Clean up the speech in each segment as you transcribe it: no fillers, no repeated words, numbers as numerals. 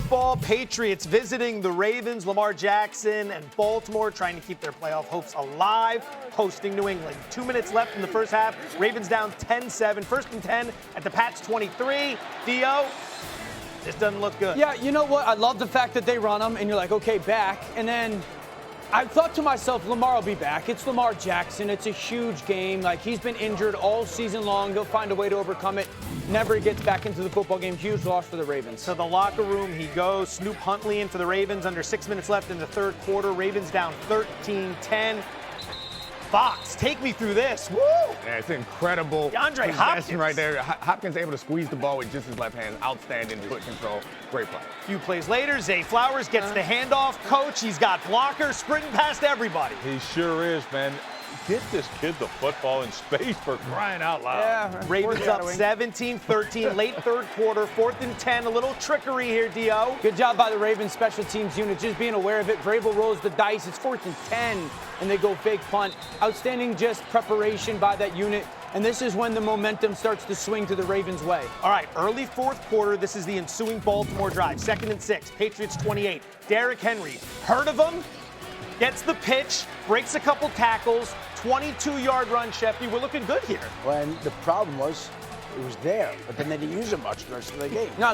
football, Patriots visiting the Ravens, Lamar Jackson and Baltimore trying to keep their playoff hopes alive, hosting New England. 2 minutes left in the first half. Ravens down 10-7. First and 10 at the Pats 23. Dio, this doesn't look good. Yeah, you know what? I love the fact that they run them, and you're like, okay, back. And then I thought to myself, Lamar will be back. It's Lamar Jackson. It's a huge game. Like, he's been injured all season long. He'll find a way to overcome it. Never gets back into the football game. Huge loss for the Ravens. To the locker room he goes. Snoop Huntley in for the Ravens. Under 6 minutes left in the third quarter. Ravens down 13-10. Fox, take me through this. Woo! Yeah, it's incredible. DeAndre Hopkins possession right there. Hopkins able to squeeze the ball with just his left hand. Outstanding foot control. Great play. A few plays later, Zay Flowers gets the handoff. Coach, he's got blockers sprinting past everybody. He sure is, man. Get this kid the football in space for crying out loud. Yeah, Ravens up 17-13, late third quarter, 4th and 10. A little trickery here, Dio. Good job by the Ravens special teams unit, just being aware of it. Vrabel rolls the dice. It's 4th and 10, and they go fake punt. Outstanding just preparation by that unit. And this is when the momentum starts to swing to the Ravens' way. All right, early fourth quarter. This is the ensuing Baltimore drive. 2nd and 6, Patriots 28. Derrick Henry, heard of him? Gets the pitch, breaks a couple tackles, 22-yard run, Schefter. We're looking good here. Well, and the problem was it was there, but then they didn't use it much the rest of the game. No,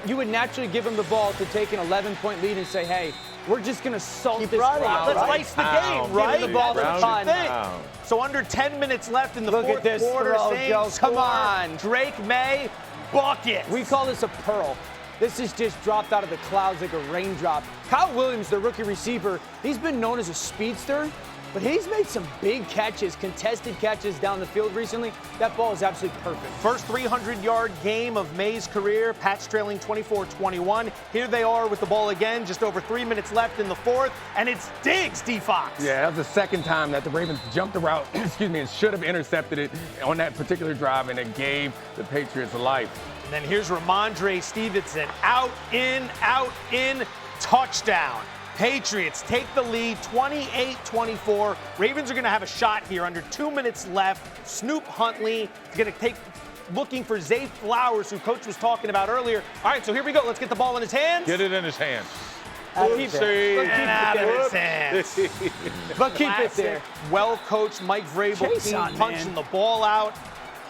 you would naturally give him the ball to take an 11-point lead and say, hey, we're just going to salt this crowd. Let's ice the game, right? Give him the ball to the So under 10 minutes left in the fourth quarter, Joe. Come on. Drake Maye, buckets. We call this a pearl. This is just dropped out of the clouds like a raindrop. Kyle Williams, the rookie receiver, he's been known as a speedster, but he's made some big catches, contested catches down the field recently. That ball is absolutely perfect. First 300-yard game of Maye's career. Pats trailing 24-21. Here they are with the ball again, just over 3 minutes left in the fourth, and it's Diggs, D-Fox. Yeah, that was the second time that the Ravens jumped the route, and should have intercepted it on that particular drive, and it gave the Patriots life. And then here's Ramondre Stevenson. Out, in, touchdown. Patriots take the lead 28-24. Ravens are going to have a shot here under 2 minutes left. Snoop Huntley is going to looking for Zay Flowers, who Coach was talking about earlier. All right, so here we go. Let's get the ball in his hands. Get it in his hands. Keep it out of his hands. But keep it there. Well-coached Mike Vrabel team punching the ball out.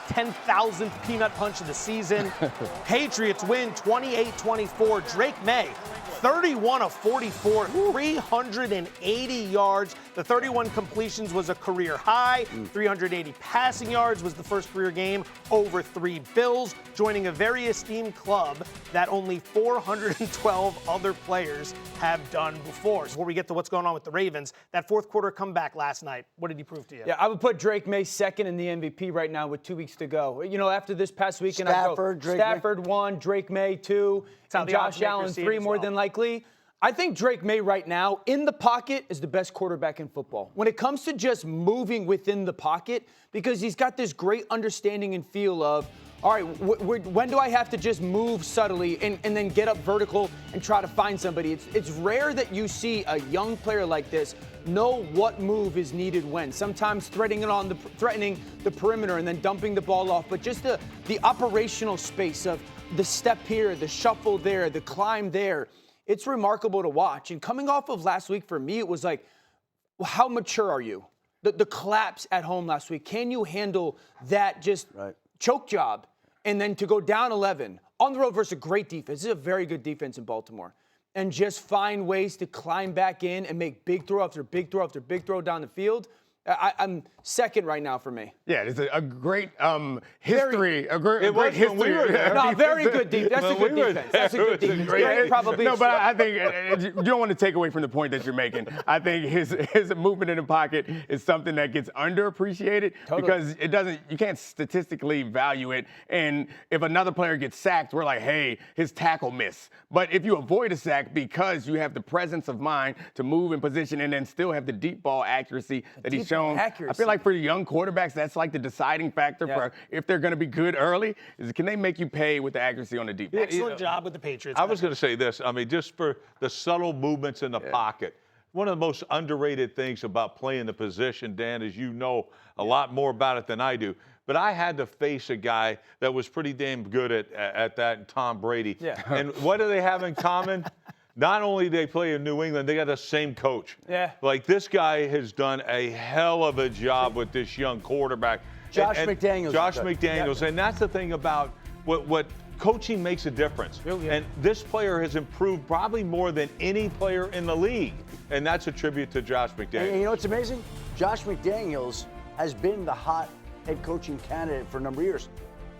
10,000th peanut punch of the season. Patriots win 28-24. Drake Maye, 31 of 44, 380 yards. The 31 completions was a career high. 380 passing yards was the first career game over 3 Bills, joining a very esteemed club that only 412 other players have done before. So before we get to what's going on with the Ravens, that fourth quarter comeback last night, what did he prove to you? Yeah, I would put Drake Maye second in the MVP right now with 2 weeks to go. You know, after this past weekend, Stafford 1, Drake Maye 2, and Josh Allen 3 more than likely. I think Drake Maye right now in the pocket is the best quarterback in football. When it comes to just moving within the pocket, because he's got this great understanding and feel of, all right, when do I have to just move subtly and then get up vertical and try to find somebody? It's rare that you see a young player like this know what move is needed when. Sometimes threatening the perimeter and then dumping the ball off, but just the operational space of the step here, the shuffle there, the climb there. It's remarkable to watch. And coming off of last week, for me, it was like, well, how mature are you? The collapse at home last week. Can you handle that just choke job? And then to go down 11 on the road versus a great defense. This is a very good defense in Baltimore. And just find ways to climb back in and make big throw after big throw after big throw down the field. I'm second right now for me. Yeah, it's a great history. A great history. No, very good defense. That's a good defense. That's a good defense. Probably. No, but I think you don't want to take away from the point that you're making. I think his movement in the pocket is something that gets underappreciated because you can't statistically value it. And if another player gets sacked, we're like, hey, his tackle missed. But if you avoid a sack because you have the presence of mind to move in position and then still have the deep ball accuracy that he's shown. I feel like for young quarterbacks, that's like the deciding factor for if they're going to be good early, is can they make you pay with the accuracy on the deep ball? Excellent job with the Patriots. I was going to say this. I mean, just for the subtle movements in the pocket, one of the most underrated things about playing the position, Dan, is you know a lot more about it than I do. But I had to face a guy that was pretty damn good at that, Tom Brady. Yeah. And what do they have in common? Not only do they play in New England, they got the same coach. Yeah. Like, this guy has done a hell of a job with this young quarterback. Josh And McDaniels. Josh McDaniels. And that's the thing about what coaching makes a difference. Really? And this player has improved probably more than any player in the league. And that's a tribute to Josh McDaniels. And you know what's amazing? Josh McDaniels has been the hot head coaching candidate for a number of years.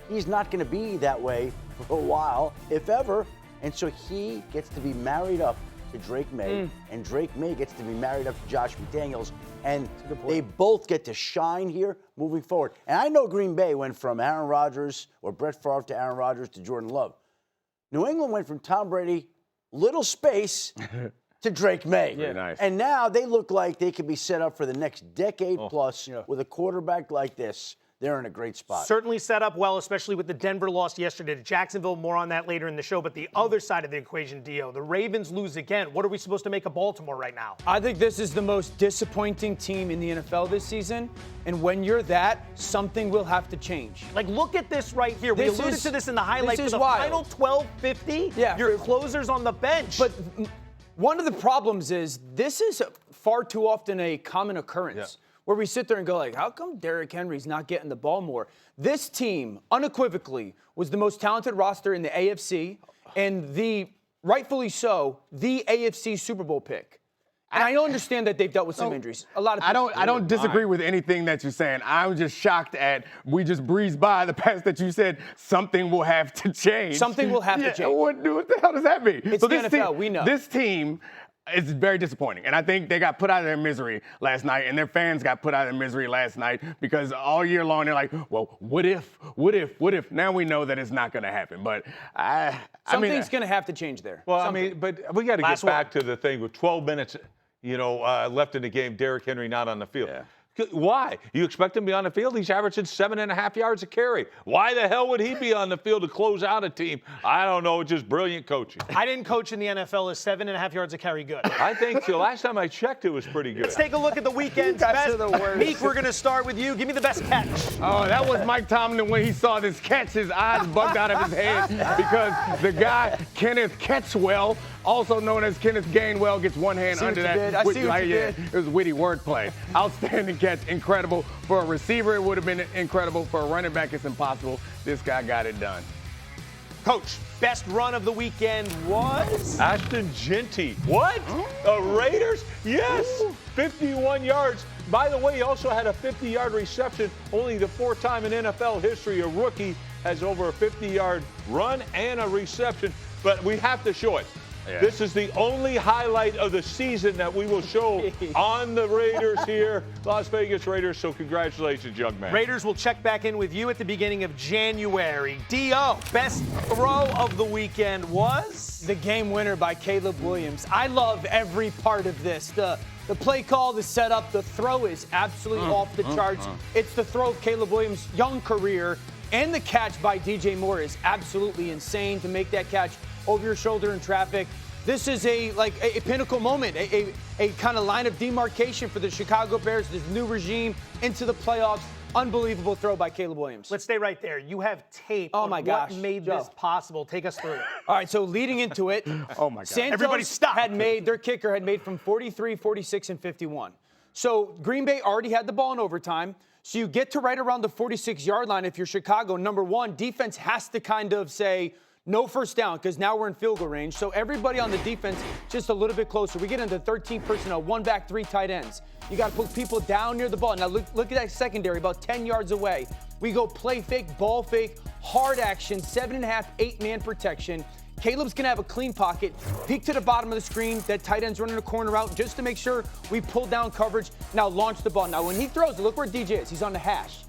He's not going to be that way for a while, if ever. And so he gets to be married up to Drake Maye, and Drake Maye gets to be married up to Josh McDaniels. And they both get to shine here moving forward. And I know Green Bay went from Aaron Rodgers or Brett Favre to Aaron Rodgers to Jordan Love. New England went from Tom Brady, little space, to Drake Maye. Very nice. And now they look like they could be set up for the next decade plus with a quarterback like this. They're in a great spot. Certainly set up well, especially with the Denver loss yesterday to Jacksonville. More on that later in the show. But the other side of the equation, Dio, the Ravens lose again. What are we supposed to make of Baltimore right now? I think this is the most disappointing team in the NFL this season. And when you're that, something will have to change. Like, look at this right here. We alluded to this in the highlights. This is for the wild. final 12:50, your closers on the bench. But one of the problems is this is far too often a common occurrence. Where we sit there and go like, how come Derrick Henry's not getting the ball more? This team, unequivocally, was the most talented roster in the AFC, and rightfully so, the AFC Super Bowl pick. And I understand that they've dealt with some injuries. A lot of people I don't disagree with anything that you're saying. I'm just shocked at we just breezed by the past that you said something will have to change. Something will have to change. What the hell does that mean? It's the NFL, we know. This team is very disappointing. And I think they got put out of their misery last night, and their fans got put out of their misery last night because all year long they're like, well, what if? Now we know that it's not going to happen. But something's going to have to change there. Well, but we got to get back to the thing with 12 minutes, left in the game. Derrick Henry not on the field. Yeah. Why? You expect him to be on the field? He's averaging 7.5 yards a carry. Why the hell would he be on the field to close out a team? I don't know. Just brilliant coaching. I didn't coach in the NFL. Is 7.5 yards a carry good? I think the last time I checked, it was pretty good. Let's take a look at the weekend's best. Meek, we're going to start with you. Give me the best catch. Oh, that was Mike Tomlin when he saw this catch. His eyes bugged out of his head because the guy, Kenneth Catchwell, also known as Kenneth Gainwell, gets one hand under that. I see what you did. It was witty wordplay. Outstanding catch. Incredible. For a receiver, it would have been incredible. For a running back, it's impossible. This guy got it done. Coach, best run of the weekend was? Ashton Genty. What? The Raiders? Yes. 51 yards. By the way, he also had a 50-yard reception. Only the fourth time in NFL history a rookie has over a 50-yard run and a reception. But we have to show it. Yeah. This is the only highlight of the season that we will show on the Raiders here, Las Vegas Raiders. So congratulations, young man. Raiders will check back in with you at the beginning of January. D.O., best throw of the weekend was? The game winner by Caleb Williams. I love every part of this. The play call, the setup, the throw is absolutely off the charts. It's the throw of Caleb Williams' young career, and the catch by DJ Moore is absolutely insane to make that catch over your shoulder in traffic. This is a pinnacle moment, a kind of line of demarcation for the Chicago Bears, this new regime into the playoffs. Unbelievable throw by Caleb Williams. Let's stay right there. You have tape on what made this possible. Take us through it. All right, so leading into it, oh my God. Santos Everybody stop. their kicker had made from 43, 46, and 51. So Green Bay already had the ball in overtime. So you get to right around the 46-yard line if you're Chicago. Number one, defense has to kind of say, no first down, because now we're in field goal range. So everybody on the defense just a little bit closer. We get into 13 personnel, 1 back, 3 tight ends. You got to put people down near the ball. Now look at that secondary, about 10 yards away. We go play fake, ball fake, hard action, 7.5, 8-man protection. Caleb's going to have a clean pocket, peek to the bottom of the screen. That tight end's running a corner out just to make sure we pull down coverage. Now launch the ball. Now when he throws it, look where DJ is. He's on the hash.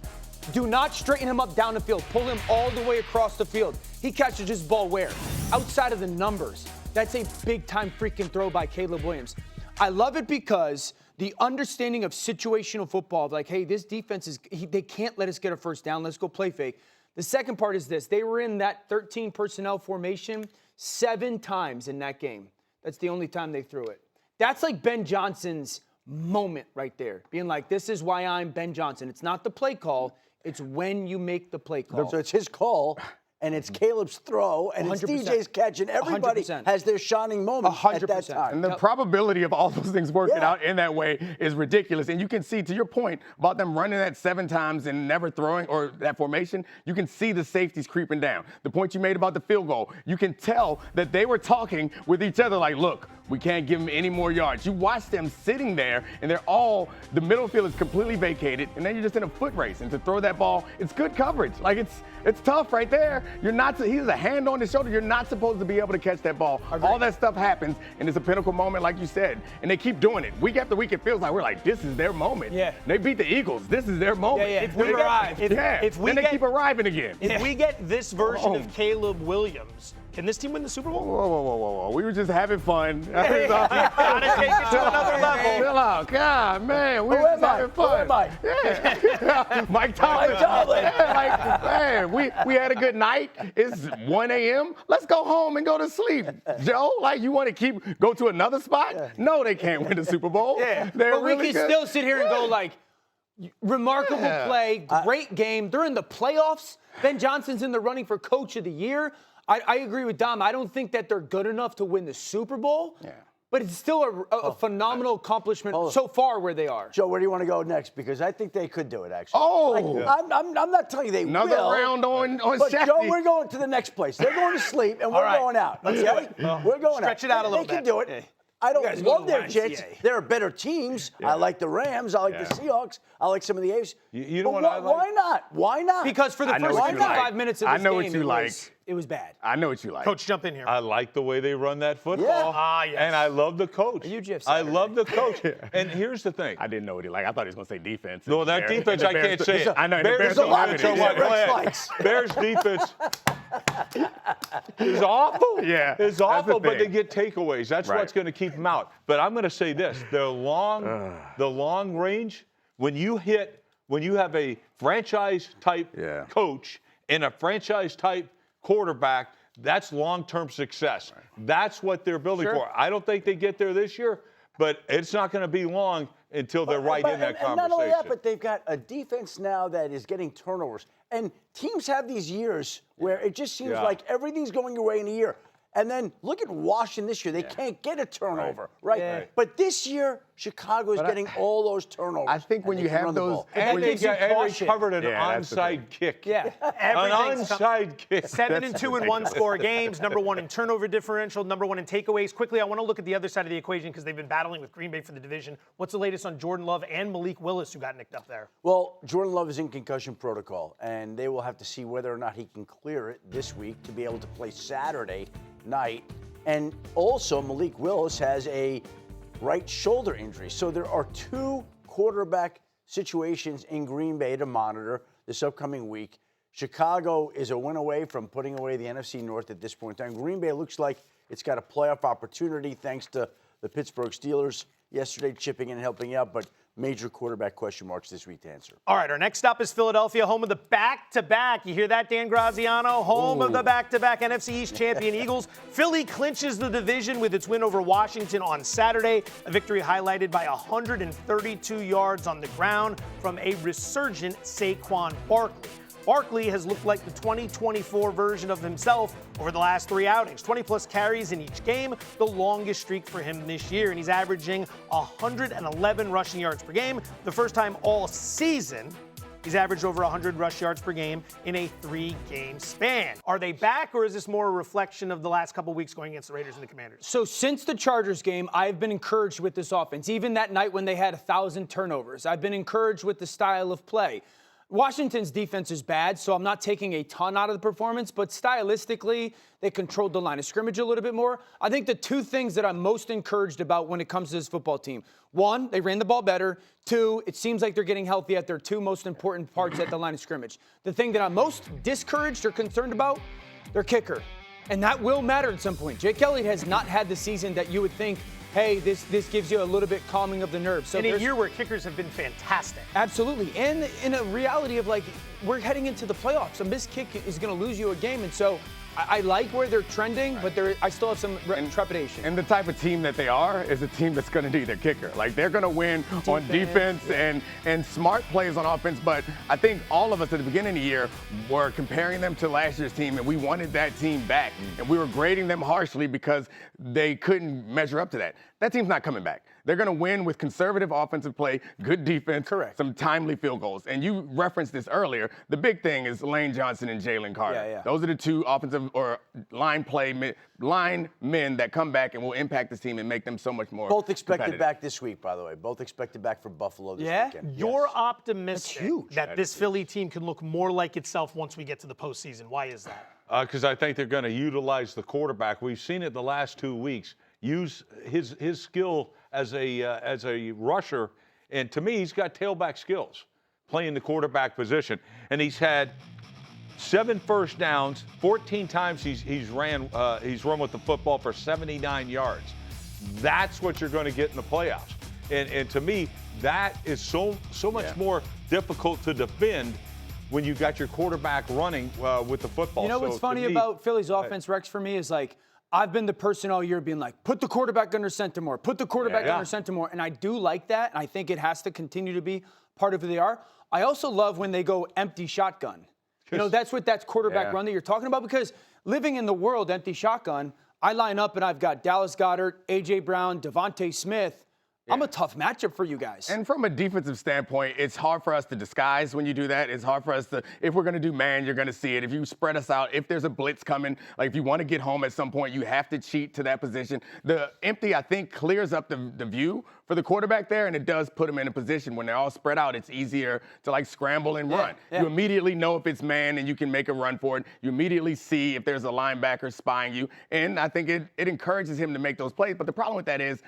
Do not straighten him up down the field. Pull him all the way across the field. He catches his ball where? Outside of the numbers. That's a big-time freaking throw by Caleb Williams. I love it because the understanding of situational football, like, hey, this defense they can't let us get a first down. Let's go play fake. The second part is this. They were in that 13 personnel formation 7 times in that game. That's the only time they threw it. That's like Ben Johnson's moment right there, being like, this is why I'm Ben Johnson. It's not the play call. It's when you make the play call. So it's his call, and it's Caleb's throw, and 100%. It's DJ's catch, and everybody 100%. Has their shining moment 100%. At that time. And the probability of all those things working out in that way is ridiculous. And you can see, to your point about them running that 7 times and never throwing, or that formation, you can see the safeties creeping down. The point you made about the field goal, you can tell that they were talking with each other like, look, we can't give them any more yards. You watch them sitting there, and the middle field is completely vacated, and then you're just in a foot race. And to throw that ball, it's good coverage. Like, it's tough right there. He has a hand on his shoulder. You're not supposed to be able to catch that ball. All that stuff happens, and it's a pinnacle moment, like you said. And they keep doing it. Week after week, it feels like we're like, this is their moment. Yeah. They beat the Eagles. This is their moment. Yeah. If we arrive. They keep arriving again. If we get this version of Caleb Williams, can this team win the Super Bowl? Whoa. We were just having fun. Gotta take it to another level. Chill out. God, man, we were just having fun. Yeah. Mike Tomlin. Yeah, man, we had a good night. It's 1 a.m. Let's go home and go to sleep. Joe, you want to go to another spot? Yeah. No, they can't win the Super Bowl. Yeah. They're but really we can still sit here and go remarkable play, great game. They're in the playoffs. Ben Johnson's in the running for Coach of the Year. I agree with Dom. I don't think that they're good enough to win the Super Bowl. Yeah. But it's still a phenomenal accomplishment so far where they are. Joe, where do you want to go next? Because I think they could do it, actually. I'm not telling you they will. Another round on But Schefter. Joe, we're going to the next place. They're going to sleep, and we're going out. Let's do it. We're going out. Stretch it out a little bit. They can do it. I don't love their Jets. There are better teams. I like the Rams. I like the Seahawks. I like some of the A's. You know what I like? Why not? Why not? Because for the first 55 minutes of this game, it was bad. I know what you like. Coach, jump in here. I like the way they run that football. Yes. And I love the coach. I love the coach. And here's the thing. I didn't know what he liked. I thought he was going to say defense. No, that defense, I can't say it. I know. Bears defense is awful. Yeah. It's awful, but they get takeaways. That's what's going to keep them out. But I'm going to say this. The long range, when you have a franchise-type coach and a franchise-type quarterback, that's long-term success. That's what they're building for. I don't think they get there this year, but it's not going to be long until they're in that conversation. And not only that, but they've got a defense now that is getting turnovers. And teams have these years where it just seems like everything's going your way in a year. And then look at Washington this year. They can't get a turnover, right? Yeah. But this year, Chicago is getting all those turnovers. I think when you have those... And they covered an onside kick. Yeah. An onside kick. 7 and 2 in one-score games, number 1 in turnover differential, number 1 in takeaways. Quickly, I want to look at the other side of the equation because they've been battling with Green Bay for the division. What's the latest on Jordan Love and Malik Willis, who got nicked up there? Well, Jordan Love is in concussion protocol, and they will have to see whether or not he can clear it this week to be able to play Saturday night. And also, Malik Willis has a right shoulder injury. So there are 2 quarterback situations in Green Bay to monitor this upcoming week. Chicago is a win away from putting away the NFC North at this point in time. Green Bay looks like it's got a playoff opportunity thanks to the Pittsburgh Steelers yesterday chipping in and helping out, but major quarterback question marks this week to answer. All right, our next stop is Philadelphia, home of the back-to-back. You hear that, Dan Graziano? Home of the back-to-back NFC East champion Eagles. Philly clinches the division with its win over Washington on Saturday, a victory highlighted by 132 yards on the ground from a resurgent Saquon Barkley. Barkley has looked like the 2024 version of himself over the last 3 outings. 20-plus carries in each game, the longest streak for him this year. And he's averaging 111 rushing yards per game. The first time all season he's averaged over 100 rush yards per game in a 3-game span. Are they back, or is this more a reflection of the last couple weeks going against the Raiders and the Commanders? So since the Chargers game, I've been encouraged with this offense. Even that night when they had 1,000 turnovers, I've been encouraged with the style of play. Washington's defense is bad, so I'm not taking a ton out of the performance, but stylistically, they controlled the line of scrimmage a little bit more. I think the 2 things that I'm most encouraged about when it comes to this football team: 1, they ran the ball better. 2, it seems like they're getting healthy at their 2 most important parts at the line of scrimmage. The thing that I'm most discouraged or concerned about, their kicker. And that will matter at some point. Jake Elliott has not had the season that you would think, hey, this gives you a little bit calming of the nerves. So in a year where kickers have been fantastic. Absolutely. And in a reality of we're heading into the playoffs. A missed kick is going to lose you a game. And so I like where they're trending, but I still have some trepidation. And the type of team that they are is a team that's going to need their kicker. Like, they're going to win on defense and smart plays on offense. But I think all of us at the beginning of the year were comparing them to last year's team, and we wanted that team back. And we were grading them harshly because they couldn't measure up to that. That team's not coming back. They're going to win with conservative offensive play, good defense, correct, some timely field goals. And you referenced this earlier. The big thing is Lane Johnson and Jalen Carter. Yeah. Those are the two offensive or line men that come back and will impact this team and make them so much more Both expected back this week, by the way. Both expected back for Buffalo this weekend. You're optimistic that this Philly team can look more like itself once we get to the postseason. Why is that? Because I think they're going to utilize the quarterback. We've seen it the last 2 weeks. Use his skill as a rusher, and to me, he's got tailback skills, playing the quarterback position. And he's had 7 first downs, 14 times he's run with the football for 79 yards. That's what you're going to get in the playoffs. And to me, that is so much more difficult to defend when you got your quarterback running with the football. You know what's funny about Philly's offense, Rex, for me is like, I've been the person all year being like, put the quarterback under center more, put the quarterback under center more. And I do like that. And I think it has to continue to be part of who they are. I also love when they go empty shotgun. You know, that's quarterback run that you're talking about, because living in the world empty shotgun, I line up and I've got Dallas Goedert, A.J. Brown, Devontae Smith. I'm a tough matchup for you guys. And from a defensive standpoint, it's hard for us to disguise when you do that. It's hard for us to, if we're going to do man, you're going to see it. If you spread us out, if there's a blitz coming, like if you want to get home at some point, you have to cheat to that position. The empty, I think, clears up the view for the quarterback there, and it does put them in a position when they're all spread out. It's easier to like scramble and run. You immediately know if it's man and you can make a run for it. You immediately see if there's a linebacker spying you. And I think it encourages him to make those plays. But the problem with that is,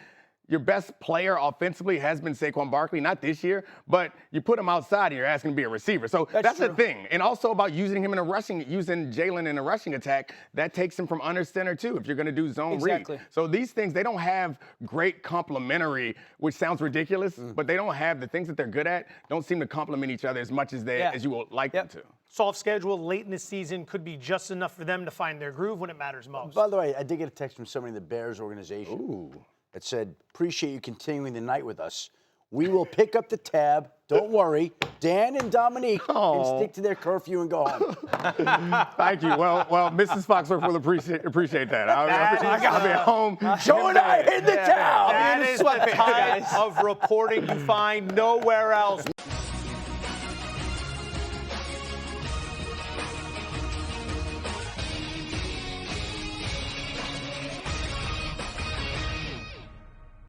your best player offensively has been Saquon Barkley, not this year, but you put him outside and you're asking him to be a receiver. So that's the thing. And also about using him in using Jalen in a rushing attack, that takes him from under center too, if you're going to do zone read. So these things, they don't have great complementary, which sounds ridiculous, but they don't have the things that they're good at, don't seem to complement each other as much as as you would like them to. Soft schedule late in the season could be just enough for them to find their groove when it matters most. By the way, I did get a text from somebody in the Bears organization. That said, appreciate you continuing the night with us. We will pick up the tab. Don't worry. Dan and Domonique can stick to their curfew and go home. Thank you. Well, Mrs. Foxworth will appreciate that. I'll be at home. Joe and I in the town. That is the type of reporting you find nowhere else.